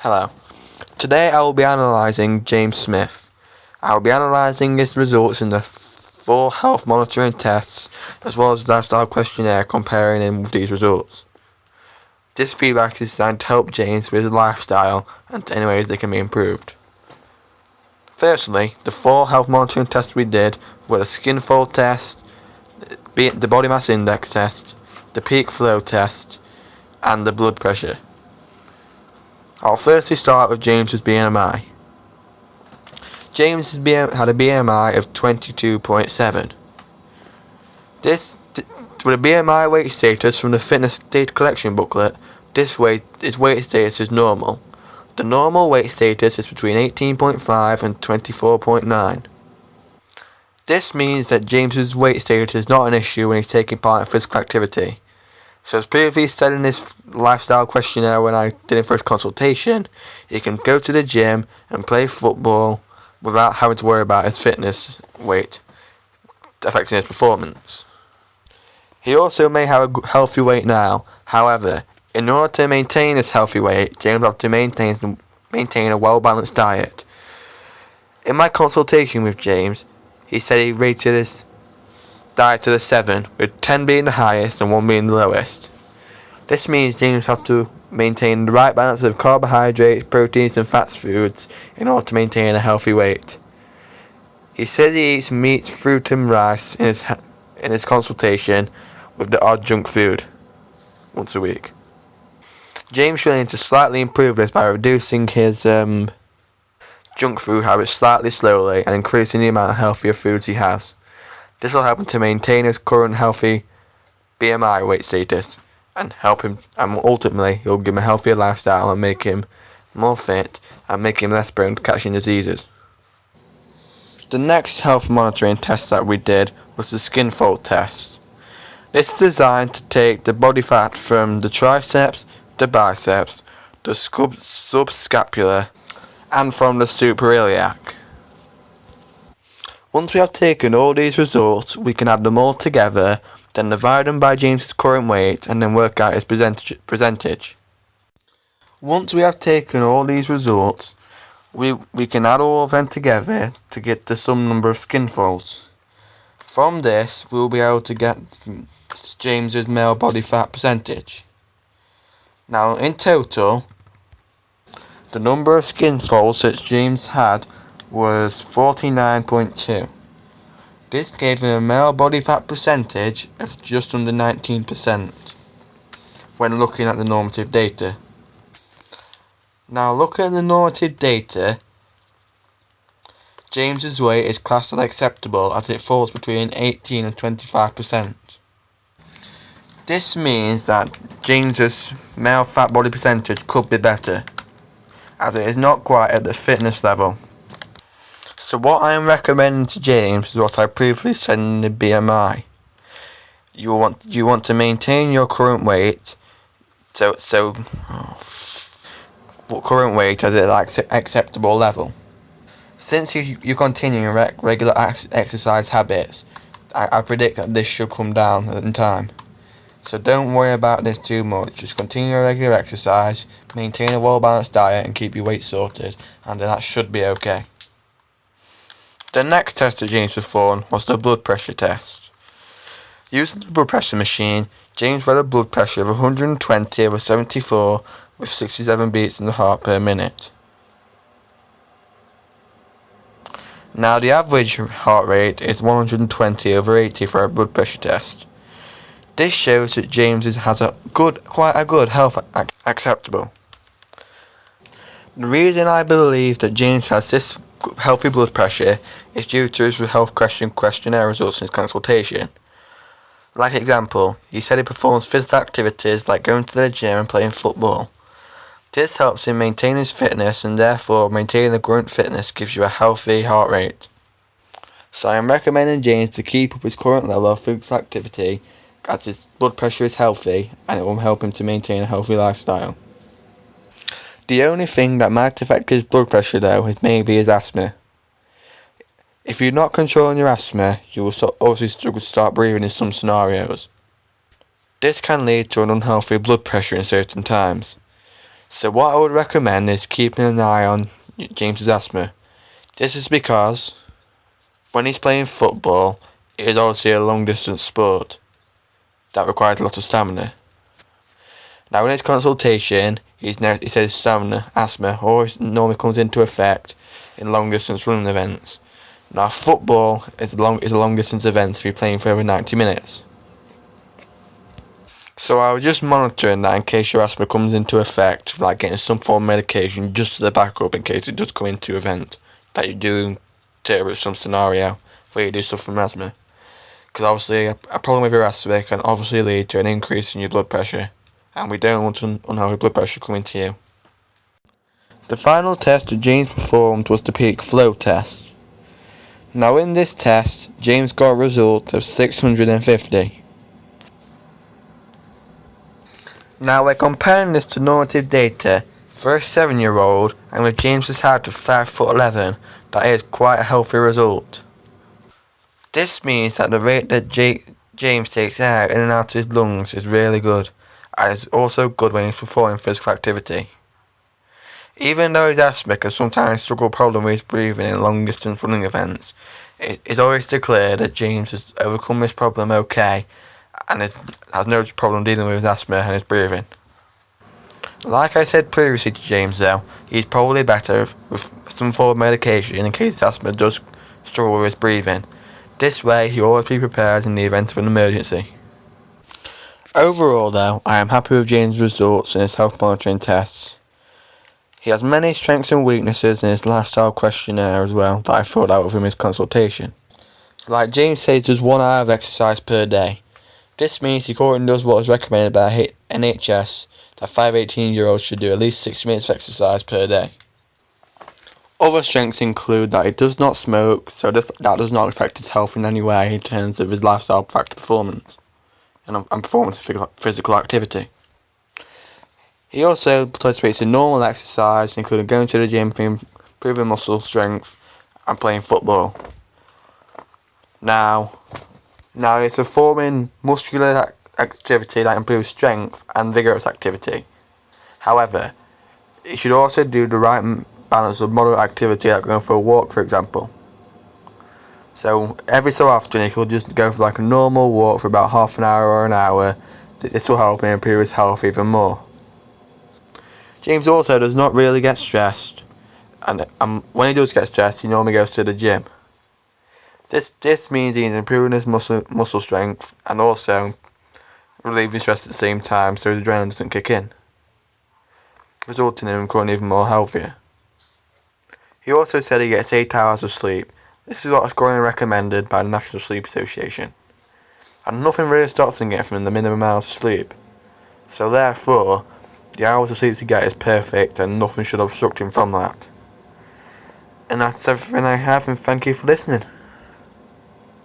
Hello. Today I will be analysing James Smith. I will be analysing his results in the 4 health monitoring tests as well as the lifestyle questionnaire comparing him with these results. This feedback is designed to help James with his lifestyle and any ways they can be improved. Firstly, the 4 health monitoring tests we did were the skin fold test, the body mass index test, the peak flow test and the blood pressure. I'll firstly start with James's BMI. James had a BMI of 22.7. With a BMI weight status from the fitness data collection booklet, his weight status is normal. The normal weight status is between 18.5 and 24.9. This means that James's weight status is not an issue when he's taking part in physical activity. So as previously said in this lifestyle questionnaire when I did it for his consultation, he can go to the gym and play football without having to worry about his fitness weight affecting his performance. He also may have a healthy weight now. However, in order to maintain this healthy weight, James will have to maintain a well-balanced diet. In my consultation with James, he said he rated his diet to the 7, with 10 being the highest and 1 being the lowest. This means James has to maintain the right balance of carbohydrates, proteins and fats foods in order to maintain a healthy weight. He says he eats meats, fruit and rice in his consultation with the odd junk food once a week. James should aim to slightly improve this by reducing his junk food habits slightly slowly and increasing the amount of healthier foods he has. This will help him to maintain his current healthy BMI weight status and ultimately he'll give him a healthier lifestyle and make him more fit and make him less prone to catching diseases. The next health monitoring test that we did was the skin fold test. This is designed to take the body fat from the triceps, the biceps, the subscapular and from the suprailiac. Once we have taken all these results, we can add them all together, then divide them by James's current weight and then work out his percentage. Once we have taken all these results, we can add all of them together to get the sum number of skin folds. From this, we'll be able to get James's male body fat percentage. Now, in total, the number of skin folds that James had was 49.2. This gave him a male body fat percentage of just under 19% when looking at the normative data. Now looking at the normative data, James's weight is classed as acceptable as it falls between 18 and 25%. This means that James's male fat body percentage could be better, as it is not quite at the fitness level. So what I am recommending to James is what I previously said in the BMI. You want to maintain your current weight, current weight at an acceptable level. Since you continue regular exercise habits, I predict that this should come down in time. So don't worry about this too much. Just continue your regular exercise, maintain a well-balanced diet, and keep your weight sorted, and then that should be okay. The next test that James performed was the blood pressure test. Using the blood pressure machine, James read a blood pressure of 120/74 with 67 beats in the heart per minute. Now the average heart rate is 120/80 for a blood pressure test. This shows that James has quite a good health acceptable. The reason I believe that James has this healthy blood pressure is due to his health questionnaire results in his consultation. Like example, he said he performs physical activities like going to the gym and playing football. This helps him maintain his fitness, and therefore maintaining the current fitness gives you a healthy heart rate. So I am recommending James to keep up his current level of physical activity as his blood pressure is healthy and it will help him to maintain a healthy lifestyle. The only thing that might affect his blood pressure though is maybe his asthma. If you're not controlling your asthma, you will obviously struggle to start breathing in some scenarios. This can lead to an unhealthy blood pressure in certain times. So what I would recommend is keeping an eye on James's asthma. This is because when he's playing football, it is obviously a long distance sport that requires a lot of stamina. Now in his consultation, he says stamina, asthma, always normally comes into effect in long distance running events. Now football is a long distance event if you're playing for over 90 minutes. So I was just monitoring that in case your asthma comes into effect, like getting some form of medication just as a backup in case it does come into event that you do to some scenario where you do suffer from asthma. Because obviously a problem with your asthma can obviously lead to an increase in your blood pressure, and we don't want unhealthy blood pressure coming to you. The final test that James performed was the peak flow test. Now in this test, James got a result of 650. Now we're comparing this to normative data for a 7-year-old, and with James's height of 5'11", that is quite a healthy result. This means that the rate that James takes air in and out of his lungs is really good, and is also good when he's performing physical activity. Even though his asthma can sometimes struggle problem with his breathing in long distance running events, it is always declared that James has overcome this problem okay, and has no problem dealing with his asthma and his breathing. Like I said previously to James though, he's probably better with some form of medication in case his asthma does struggle with his breathing. This way he'll always be prepared in the event of an emergency. Overall though, I am happy with James' results in his health monitoring tests. He has many strengths and weaknesses in his lifestyle questionnaire as well that I filled out with him in his consultation. Like James says, he does 1 hour of exercise per day. This means he currently does what is recommended by NHS, that 5-18-year-olds should do at least 60 minutes of exercise per day. Other strengths include that he does not smoke, so that does not affect his health in any way in terms of his lifestyle factor performance and performance of physical activity. He also participates in normal exercise, including going to the gym for improving muscle strength and playing football. Now it's performing muscular activity that improves strength and vigorous activity. However, he should also do the right balance of moderate activity, like going for a walk, for example. So every so often he could just go for like a normal walk for about half an hour or an hour. This will help him improve his health even more. James also does not really get stressed, and when he does get stressed, he normally goes to the gym. This means he's improving his muscle strength and also relieving stress at the same time, so his adrenaline doesn't kick in, resulting in him becoming even more healthier. He also said he gets 8 hours of sleep. This is what is currently recommended by the National Sleep Association, and nothing really stops him getting from the minimum hours of sleep. So therefore, the hours of sleep to get is perfect, and nothing should obstruct him from that. And that's everything I have, and thank you for listening.